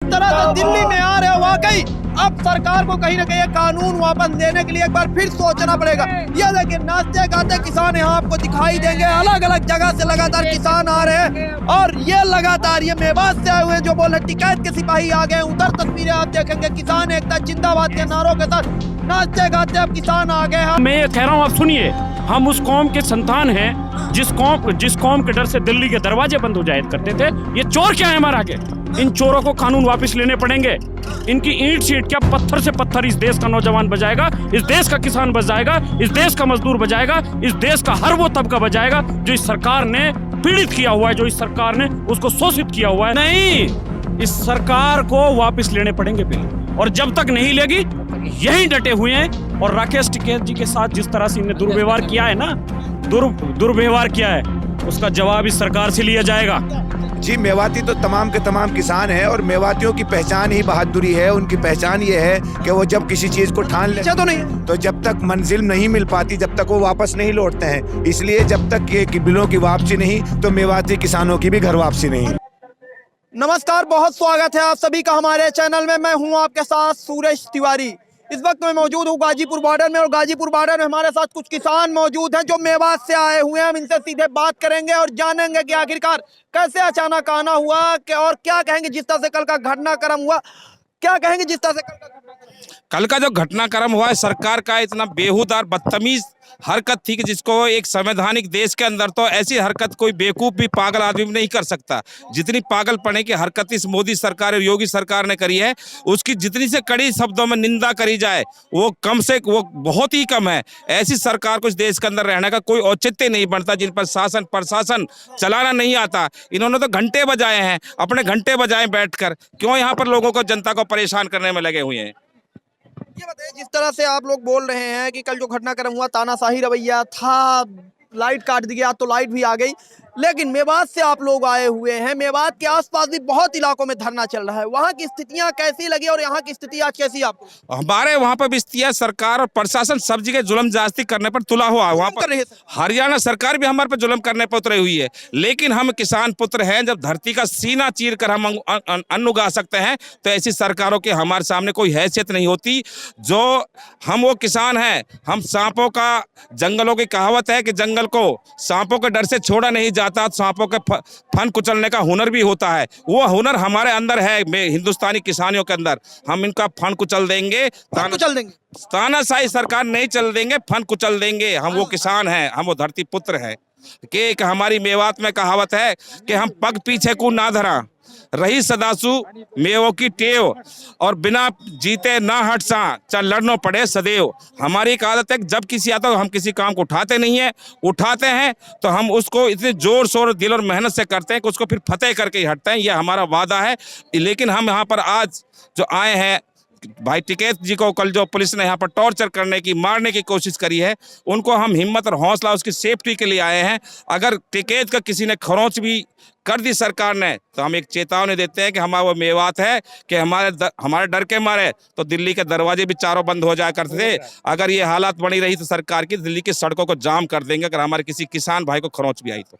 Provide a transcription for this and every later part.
तरह से दिल्ली में आ रहे हो, वाकई अब सरकार को कहीं ना कहीं कानून वापस देने के लिए एक बार फिर सोचना पड़ेगा। ये देखिए नाचते गाते किसान यहाँ आपको दिखाई देंगे, अलग अलग जगह से लगातार किसान आ रहे हैं और ये लगातार ये मेवात से आए हुए जो बोल रहे टिकैत के सिपाही आ गए। उधर तस्वीरें आप देखेंगे किसान एकता जिंदाबाद के नारों के साथ नाचते गाते अब किसान आ गए। मैं ये कह रहा हूँ, आप सुनिए, हम उस कौम के संतान हैं जिस कौम के डर से दिल्ली के दरवाजे बंद हो जाया करते थे। ये चोर क्या है हमारे आगे? इन चोरों को कानून वापस लेने पड़ेंगे। इनकी ईंट सीट क्या पत्थर से पत्थर इस देश का नौजवान बजाएगा, इस देश का किसान बजाएगा, इस देश का मजदूर बजाएगा, इस देश का हर वो तबका बजाएगा जो इस सरकार ने पीड़ित किया हुआ है, जो इस सरकार ने उसको शोषित किया हुआ है। नहीं, इस सरकार को वापस लेने पड़ेंगे बिल, और जब तक नहीं लेगी यही डटे हुए हैं। और राकेश टिकैत जी के साथ जिस तरह से इन्हें दुर्व्यवहार किया है ना, दुर्व्यवहार किया है, उसका जवाब इस सरकार से लिया जाएगा। जी, मेवाती तो तमाम के तमाम किसान हैं और मेवातियों की पहचान ही बहादुरी है। उनकी पहचान ये है कि वो जब किसी चीज को ठान ले तो नहीं तो जब तक मंजिल नहीं मिल पाती जब तक वो वापस नहीं लौटते हैं। इसलिए जब तक ये बिलों की वापसी नहीं तो मेवाती किसानों की भी घर वापसी नहीं। नमस्कार, बहुत स्वागत है आप सभी का हमारे चैनल में। मैं हूं आपके साथ सूरज तिवारी। इस वक्त मैं मौजूद हूं गाजीपुर बॉर्डर में और गाजीपुर बॉर्डर में हमारे साथ कुछ किसान मौजूद हैं जो मेवात से आए हुए हैं। हम इनसे सीधे बात करेंगे और जानेंगे कि आखिरकार कैसे अचानक आना हुआ और क्या कहेंगे जिस तरह से कल का घटनाक्रम हुआ। क्या कहेंगे जिस तरह से कल का जो घटनाक्रम हुआ है, सरकार का इतना बेहूदा और बदतमीज हरकत थी कि जिसको एक संवैधानिक देश के अंदर तो ऐसी हरकत कोई बेवकूफ भी पागल आदमी भी नहीं कर सकता। जितनी पागलपने की हरकत इस मोदी सरकार और योगी सरकार ने करी है, उसकी जितनी से कड़ी शब्दों में निंदा करी जाए वो बहुत ही कम है। ऐसी सरकार को इस देश के अंदर रहने का कोई औचित्य नहीं बनता, जिन पर शासन प्रशासन चलाना नहीं आता। इन्होंने तो घंटे बजाए हैं, अपने घंटे बजाए बैठकर। क्यों यहाँ पर लोगों को, जनता को परेशान करने में लगे हुए हैं? ये बताइए, जिस तरह से आप लोग बोल रहे हैं कि कल जो घटनाक्रम हुआ तानाशाही रवैया था, लाइट काट दी गया तो लाइट भी आ गई, लेकिन मेवात से आप लोग आए हुए हैं। मेवात के आसपास भी बहुत इलाकों में धरना चल रहा है, वहाँ की स्थितियाँ कैसी लगी और यहाँ की स्थिति आज कैसी आपको? हमारे वहाँ पर भी स्थितियाँ, सरकार और प्रशासन सब जगह जुल्म जास्ती करने पर तुला हुआ। वहाँ पर हरियाणा सरकार भी हमारे पर जुल्म करने पर उतरी हुई है। लेकिन हम किसान पुत्र हैं, जब धरती का सीना चीर कर हम अन्न उगा सकते हैं तो ऐसी सरकारों के हमारे सामने कोई हैसियत नहीं होती। जो हम वो किसान हैं, हम सांपों का, जंगलों की कहावत है कि जंगल को सांपों के डर से छोड़ा नहीं जाता, सांपों के फन कुचलने का हुनर भी होता है। वो हुनर हमारे अंदर है, हिंदुस्तानी किसानियों के अंदर। हम इनका फन कुचल देंगे, तानाशाही सरकार नहीं चल देंगे, फन कुचल देंगे। हम वो किसान हैं, हम वो धरती पुत्र हैं। कि एक हमारी मेवात में कहावत है कि हम पग पीछे को ना धरा, रही सदासु मेवों की टेव, और बिना जीते ना हट सा, चाहे लड़ना पड़े सदैव। हमारी एक आदत है कि जब किसी आता है हम किसी काम को उठाते नहीं है, उठाते हैं तो हम उसको इतने जोर शोर दिल और मेहनत से करते हैं कि उसको फिर फतेह करके ही हटते हैं। यह हमारा वादा है। लेकिन हम यहाँ पर आज जो आए हैं, भाई टिकैत जी को कल जो पुलिस ने यहाँ पर टॉर्चर करने की, मारने की कोशिश करी है, उनको हम हिम्मत और हौसला उसकी सेफ्टी के लिए आए हैं। अगर टिकैत का किसी ने खरोंच भी कर दी सरकार ने तो हम एक चेतावनी देते हैं कि हमारा वो मेवात है कि हमारे डर के मारे तो दिल्ली के दरवाजे भी चारों बंद हो जाया करते थे। अगर ये हालात बनी रही तो सरकार की, दिल्ली की सड़कों को जाम कर देंगे अगर हमारे किसी किसान भाई को खरोंच भी आई तो।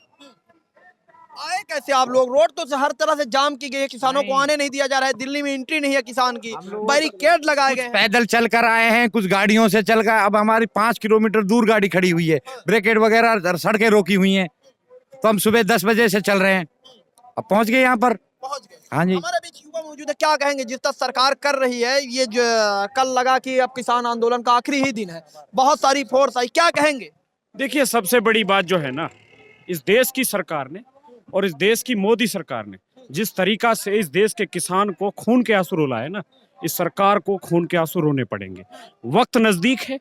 आए कैसे आप लोग? रोड तो हर तरह से जाम की गई है, किसानों को आने नहीं दिया जा रहा है, दिल्ली में एंट्री नहीं है किसान की, बैरिकेड लगाए गए हैं। पैदल चल कर आए हैं, कुछ गाड़ियों से चल कर। अब हमारी 5 किलोमीटर दूर गाड़ी खड़ी हुई है, ब्रेकेट वगैरह सड़कें रोकी हुई हैं, तो हम सुबह 10 बजे से चल रहे हैं, अब पहुंच गए यहाँ पर। पहुंच गए। हाँ जी। हमारे बीच युवा मौजूद है, क्या कहेंगे जिस तरह सरकार कर रही है? ये जो कल लगा कि अब किसान आंदोलन का आखिरी ही दिन है, बहुत सारी फोर्स आई, क्या कहेंगे? देखिए, सबसे बड़ी बात जो है ना, इस देश की सरकार ने और इस देश की मोदी सरकार ने जिस तरीका से इस देश के किसान को खून के आंसू रुलाए ना, इस सरकार को खून के आंसू रोने पड़ेंगे। वक्त नजदीक है।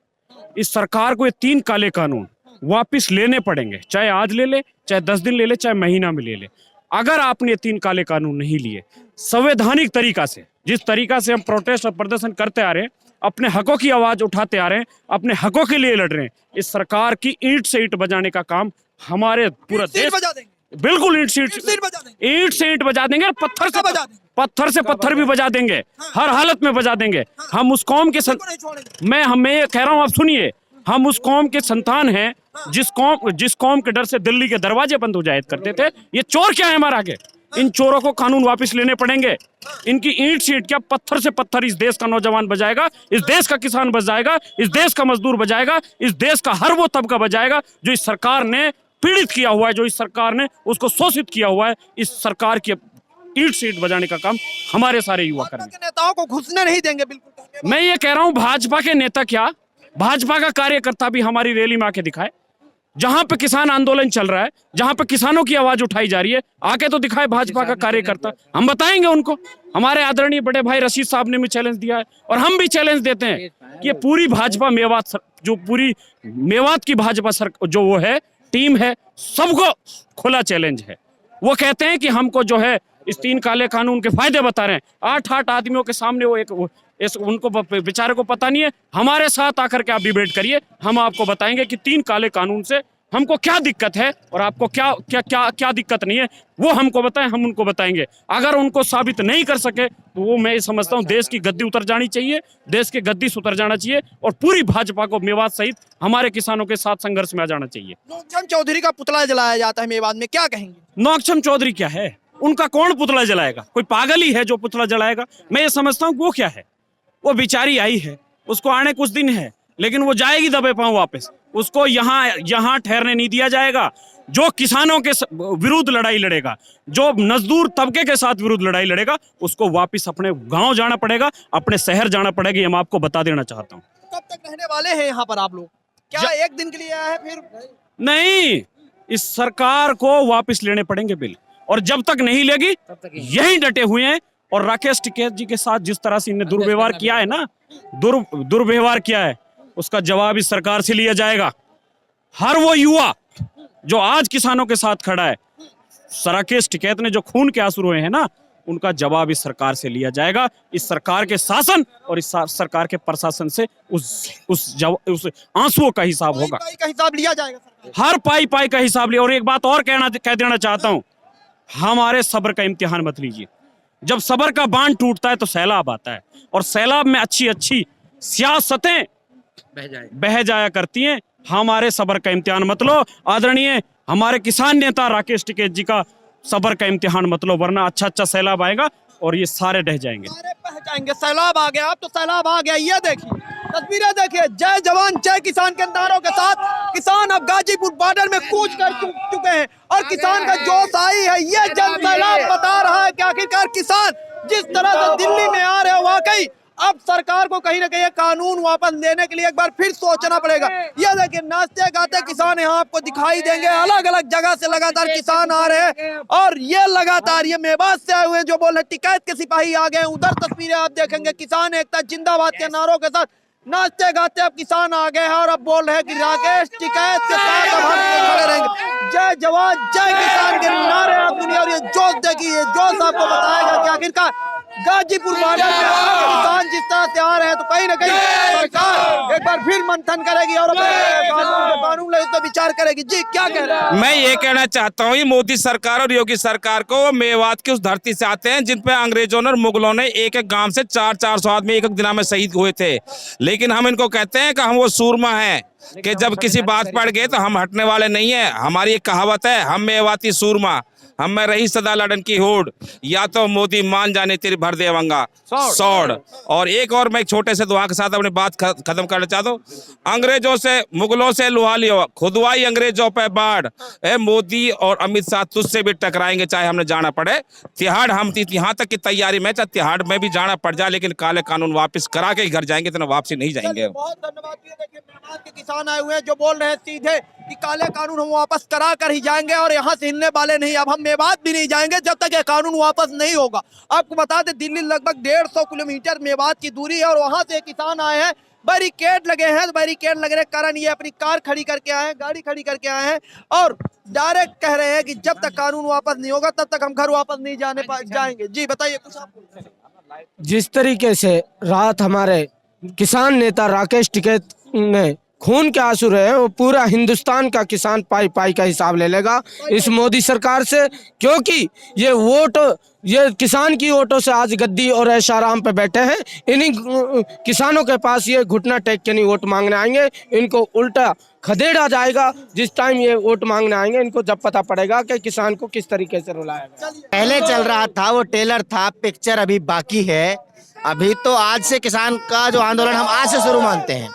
इस सरकार को ये 3 काले कानून वापस लेने पड़ेंगे, चाहे आज ले ले, चाहे 10 दिन ले ले, चाहे महीना में ले ले। अगर आपने 3 काले कानून नहीं लिए, संवैधानिक तरीका से, जिस तरीका से हम प्रोटेस्ट और प्रदर्शन करते आ रहे हैं, अपने हकों की आवाज उठाते आ रहे हैं, अपने हकों के लिए लड़ रहे हैं, इस सरकार की ईंट से ईंट बजाने का काम हमारे पूरा देश, बिल्कुल ईंट से ईंट बजा देंगे और पत्थर से पत्थर भी बजा देंगे। हर हालत में बजा देंगे। हम उस कौम के मैं ये कह रहा हूँ, आप सुनिए, हम उस कौम के संतान हैं जिस कौम के डर से दिल्ली के दरवाजे बंद हो जाया करते थे। ये चोर क्या है हमारे आगे? इन चोरों को कानून वापस लेने पड़ेंगे। इनकी ईंट सीट क्या, पत्थर से पत्थर इस देश का नौजवान बजाएगा, इस देश का किसान बजाएगा, इस देश का मजदूर बजाएगा, इस देश का हर वो तबका बजाएगा जो इस सरकार ने पीड़ित किया हुआ है, जो इस सरकार ने उसको शोषित किया हुआ है। इस सरकार की ईंट सीट बजाने का काम हमारे सारे युवा भाजपा करेंगे। के नेताओं को घुसने नहीं देंगे बिल्कुल। मैं ये कह रहा हूं, भाजपा के नेता क्या, भाजपा का कार्यकर्ता भी हमारी रैली में आके दिखाए। जहां पे किसान आंदोलन चल रहा है, जहां पे किसानों की आवाज उठाई जा रही है, आके तो दिखाए भाजपा का कार्यकर्ता। हम बताएंगे उनको। हमारे आदरणीय बड़े भाई रशीद साहब ने भी चैलेंज दिया है और हम भी चैलेंज देते हैं कि ये पूरी भाजपा मेवात जो पूरी मेवात की भाजपा जो वो है टीम है, सबको खुला चैलेंज है। वो कहते हैं कि हमको जो है इस 3 काले कानून के फायदे बता रहे हैं। 8 आदमियों के सामने उनको बेचारे को पता नहीं है। हमारे साथ आकर के आप डिबेट करिए, हम आपको बताएंगे कि 3 काले कानून से हमको क्या दिक्कत है और आपको क्या क्या क्या क्या दिक्कत नहीं है, वो हमको बताएं, हम उनको बताएंगे। अगर उनको साबित नहीं कर सके तो वो मैं समझता हूँ देश की गद्दी उतर जानी चाहिए, देश की गद्दी से उतर जाना चाहिए और पूरी भाजपा को मेवात सहित हमारे किसानों के साथ संघर्ष में आ जाना चाहिए। नौचम चौधरी का पुतला जलाया जाता है मेवात में, क्या कहेंगे? नौचम चौधरी क्या है? उनका कौन पुतला जलाएगा? कोई पागल ही है जो पुतला जलाएगा। मैं ये समझता हूँ वो क्या है, वो बेचारी आई है, उसको आने कुछ दिन है, लेकिन वो जाएगी दबे पांव वापस। उसको यहाँ ठहरने नहीं दिया जाएगा। जो किसानों के विरुद्ध लड़ाई लड़ेगा, जो मजदूर तबके के साथ विरुद्ध लड़ाई लड़ेगा, उसको वापस अपने गांव जाना पड़ेगा, अपने शहर जाना पड़ेगा। ये मैं आपको बता देना चाहता हूँ। कब तक रहने वाले हैं यहाँ पर आप लोग? क्या एक दिन के लिए आया है फिर? नहीं, इस सरकार को वापस लेने पड़ेंगे बिल, और जब तक नहीं लेगी यही डटे हुए हैं। और राकेश टिकैत जी के साथ जिस तरह से इन्हें दुर्व्यवहार किया है ना, दुर्व्यवहार किया है, उसका जवाब इस सरकार से लिया जाएगा। हर वो युवा जो आज किसानों के साथ खड़ा है, राकेश टिकैत ने जो खून के आंसू रोए हैं ना, उनका जवाब इस सरकार से लिया जाएगा। इस सरकार के शासन और इस सरकार के प्रशासन से उस आंसुओं का हिसाब होगा, पाई का हिसाब लिया जाएगा सरकार। हर पाई का हिसाब लिया। और एक बात और कह देना चाहता हूं, हमारे सब्र का इम्तिहान मत लीजिए। जब सब्र का बांध टूटता है तो सैलाब आता है, और सैलाब में अच्छी सियासतें बह जाया करती हैं। हमारे सब्र का इम्तिहान मत लो। आदरणीय हमारे किसान नेता राकेश टिकैत जी का सब्र का इम्तिहान मत लो, वरना अच्छा सैलाब आएगा और ये सारे ढह जाएंगे। सारे बह जाएंगे। सैलाब आ गया, अब तो सैलाब आ गया। ये देखिए तस्वीरें देखिए, जय जवान जय किसान के नारों के साथ किसान अब गाजीपुर बॉर्डर में कूच कर चुके हैं और किसान का जोश आई है। ये जन सैलाब बता रहा है कि आखिरकार किसान जिस तरह से दिल्ली में आ रहे हैं, वाकई अब सरकार को कहीं ना कहीं कानून वापस लेने के लिए एक बार फिर सोचना पड़ेगा। ये देखिए नाचते गाते किसान यहाँ आपको दिखाई देंगे। अलग अलग जगह से लगातार किसान आ रहे हैं और ये लगातार ये मेवात से आए हुए हैं जो बोल रहे टिकैत के सिपाही आ गए। उधर तस्वीरें आप देखेंगे, किसान एकता जिंदाबाद के नारों के साथ नाचते गाते अब किसान आ गए हैं और अब बोल रहे हैं कि राकेश टिकैत के साथ अब हम खड़े रहेंगे। जय जवान जय किसान के नारे आप दुनिया। और ये जोश देखिए, जोश आपको बताएगा कि आखिरकार गाजीपुर बॉर्डर में किसान जिस तरह से आ रहे हैं तो कहीं ना कहीं सरकार एक बार फिर मंथन करेगी और कानून उस पर विचार करेगी। जी क्या कह रहे हैं? मैं ये कहना चाहता हूँ, ये मोदी सरकार और योगी सरकार को मेवात की उस धरती से आते हैं जिन पे अंग्रेजों ने और मुगलों ने एक गांव से 400 आदमी एक दिन में शहीद हुए थे। लेकिन हम इनको कहते हैं कि हम वो सूरमा हैं कि जब किसी बात पड़ गए तो हम हटने वाले नहीं है। हमारी एक कहावत है, हम मेवाती सूरमा, हम में रही सदा लड़न की होड़, या तो मोदी मान जाने तेरी भर देवंगा सौड़। और एक और मैं एक छोटे से दुआ के साथ अपनी बात खत्म करना चाहता हूँ। अंग्रेजों से मुगलों से लुहा लियो, खुदवाई अंग्रेजों पे बाढ़। मोदी और अमित शाह तुझसे भी टकराएंगे चाहे हमने जाना पड़े। तिहाड़ हम यहाँ तक की तैयारी में, चाहे तिहाड़ में भी जाना पड़ जाए, लेकिन काले कानून वापस करा के ही घर जाएंगे, तो वापसी नहीं जाएंगे। बहुत धन्यवाद। देखिए मेवात के किसान आए हुए हैं जो बोल रहे हैं सीधे कि काले कानून हम वापस करा कर ही जाएंगे और यहाँ से हिलने वाले नहीं। अब हम मेवात भी नहीं जाएंगे जब तक ये कानून वापस नहीं होगा। आपको बता दें दिल्ली लगभग 150 किलोमीटर मेवात की दूरी है और वहां से किसान आए हैं। बैरिकेड लगे हैं, बैरिकेड लगे कारण ये अपनी कार खड़ी करके आए हैं, गाड़ी खड़ी करके आए हैं और डायरेक्ट कह रहे हैं कि जब तक कानून वापस नहीं होगा तब तक हम घर वापस नहीं जाएंगे। जी बताइए कुछ आप। जिस तरीके से रात हमारे किसान नेता राकेश टिकैत ने खून के आंसू रहे वो पूरा हिंदुस्तान का किसान पाई पाई का हिसाब ले लेगा इस मोदी सरकार से, क्योंकि ये वोट, ये किसान की वोटों से आज गद्दी और ऐशाराम पे बैठे हैं। इन्हीं किसानों के पास ये घुटना टेक के नहीं वोट मांगने आएंगे, इनको उल्टा खदेड़ा जाएगा। जिस टाइम ये वोट मांगने आएंगे इनको जब पता पड़ेगा कि किसान को किस तरीके से रुलाया गया। पहले चल रहा था वो टेलर था, पिक्चर अभी बाकी है। अभी तो आज से किसान का जो आंदोलन हम आज से शुरू मानते हैं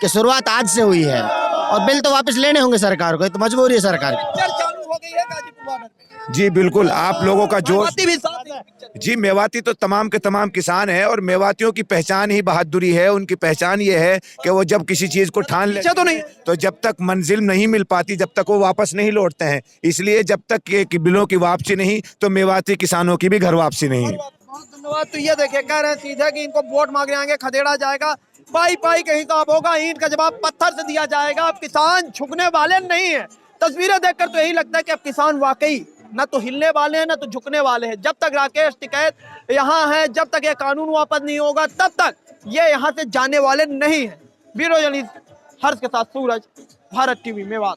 कि शुरुआत आज से हुई है, और बिल तो वापस लेने होंगे सरकार को, ये तो मजबूरी है सरकार की। चालू हो गई है गाजीपुर बॉर्डर में। जी बिल्कुल, आप लोगों का जोश। मेवाती भी साथ है। जी मेवाती तो तमाम के तमाम किसान हैं, और मेवातियों की पहचान ही बहादुरी है। उनकी पहचान ये है कि वो जब किसी चीज को ठान ले पीछे तो नहीं। तो जब तक मंजिल नहीं मिल पाती जब तक वो वापस नहीं लौटते हैं। इसलिए जब तक ये कि बिलों की वापसी नहीं तो मेवाती किसानों की भी घर वापसी नहीं। बहुत धन्यवाद। तो ये देखिए कह रहे हैं सीधे कि इनको वोट मांगने आएंगे, खदेड़ा जाएगा, पाई पाई का हिसाब होगा, ईंट का जवाब पत्थर से दिया जाएगा। अब किसान झुकने वाले नहीं है। तस्वीरें देखकर तो यही लगता है कि अब किसान वाकई न तो हिलने वाले हैं न तो झुकने वाले हैं। जब तक राकेश टिकैत यहाँ है, जब तक ये कानून वापस नहीं होगा, तब तक ये यहाँ से जाने वाले नहीं है। ब्यूरो जर्नलिस्ट हर्ष के साथ सूरज, भारत टीवी मेवात।